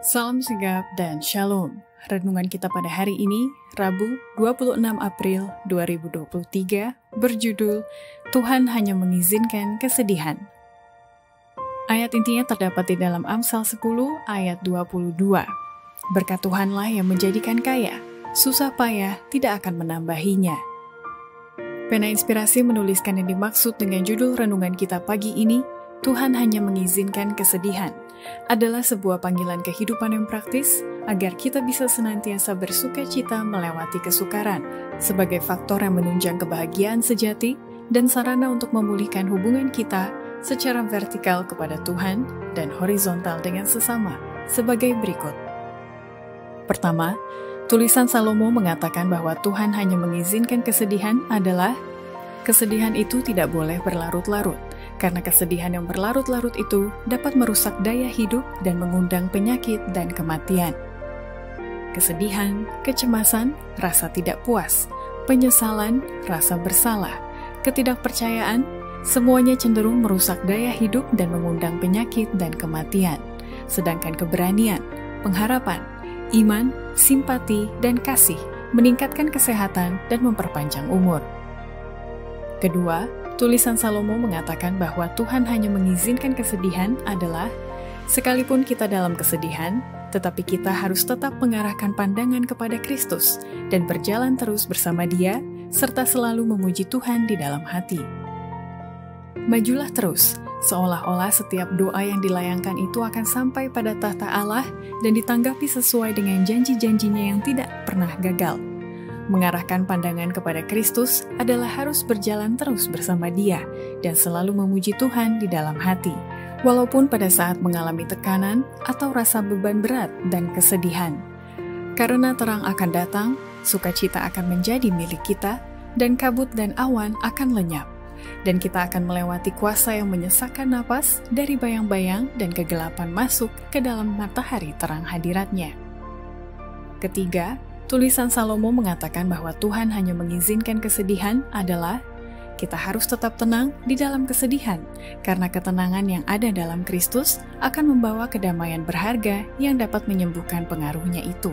Salam sigap dan shalom. Renungan kita pada hari ini, Rabu 26 April 2023, berjudul Tuhan hanya mengizinkan kesedihan. Ayat intinya terdapat di dalam Amsal 10 ayat 22. Berkat Tuhanlah yang menjadikan kaya, susah payah tidak akan menambahinya. Pena Inspirasi menuliskan yang dimaksud dengan judul renungan kita pagi ini, Tuhan hanya mengizinkan kesedihan, adalah sebuah panggilan kehidupan yang praktis agar kita bisa senantiasa bersuka cita melewati kesukaran sebagai faktor yang menunjang kebahagiaan sejati dan sarana untuk memulihkan hubungan kita secara vertikal kepada Tuhan dan horizontal dengan sesama sebagai berikut. Pertama, tulisan Salomo mengatakan bahwa Tuhan hanya mengizinkan kesedihan adalah kesedihan itu tidak boleh berlarut-larut. Karena kesedihan yang berlarut-larut itu dapat merusak daya hidup dan mengundang penyakit dan kematian. Kesedihan, kecemasan, rasa tidak puas, penyesalan, rasa bersalah, ketidakpercayaan, semuanya cenderung merusak daya hidup dan mengundang penyakit dan kematian. Sedangkan keberanian, pengharapan, iman, simpati, dan kasih meningkatkan kesehatan dan memperpanjang umur. Kedua, tulisan Salomo mengatakan bahwa Tuhan hanya mengizinkan kesedihan adalah sekalipun kita dalam kesedihan, tetapi kita harus tetap mengarahkan pandangan kepada Kristus dan berjalan terus bersama Dia, serta selalu memuji Tuhan di dalam hati. Majulah terus, seolah-olah setiap doa yang dilayangkan itu akan sampai pada tahta Allah dan ditanggapi sesuai dengan janji-janjinya yang tidak pernah gagal. Mengarahkan pandangan kepada Kristus adalah harus berjalan terus bersama Dia dan selalu memuji Tuhan di dalam hati, walaupun pada saat mengalami tekanan atau rasa beban berat dan kesedihan. Karena terang akan datang, sukacita akan menjadi milik kita, dan kabut dan awan akan lenyap, dan kita akan melewati kuasa yang menyesakkan napas dari bayang-bayang dan kegelapan masuk ke dalam matahari terang hadirat-Nya. Ketiga, tulisan Salomo mengatakan bahwa Tuhan hanya mengizinkan kesedihan adalah kita harus tetap tenang di dalam kesedihan, karena ketenangan yang ada dalam Kristus akan membawa kedamaian berharga yang dapat menyembuhkan pengaruhnya itu.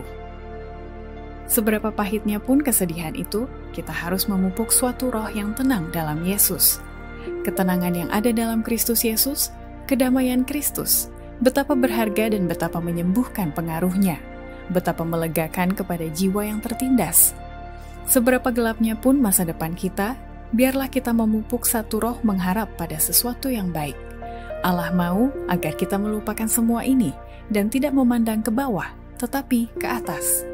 Seberapa pahitnya pun kesedihan itu, kita harus memupuk suatu roh yang tenang dalam Yesus. Ketenangan yang ada dalam Kristus Yesus, kedamaian Kristus, betapa berharga dan betapa menyembuhkan pengaruhnya. Betapa melegakan kepada jiwa yang tertindas. Seberapa gelapnya pun masa depan kita, biarlah kita memupuk satu roh mengharap pada sesuatu yang baik. Allah mau agar kita melupakan semua ini dan tidak memandang ke bawah, tetapi ke atas.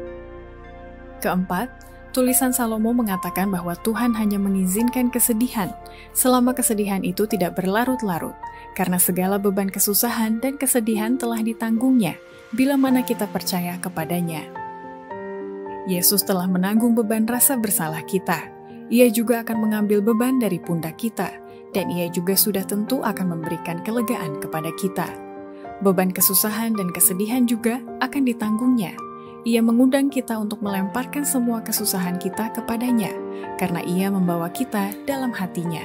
Keempat, tulisan Salomo mengatakan bahwa Tuhan hanya mengizinkan kesedihan, selama kesedihan itu tidak berlarut-larut, karena segala beban kesusahan dan kesedihan telah ditanggungnya, bila mana kita percaya kepadanya. Yesus telah menanggung beban rasa bersalah kita. Ia juga akan mengambil beban dari pundak kita, dan Ia juga sudah tentu akan memberikan kelegaan kepada kita. Beban kesusahan dan kesedihan juga akan ditanggungnya. Ia mengundang kita untuk melemparkan semua kesusahan kita kepadanya, karena Ia membawa kita dalam hati-Nya.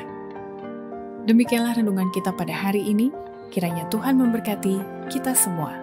Demikianlah renungan kita pada hari ini. Kiranya Tuhan memberkati kita semua.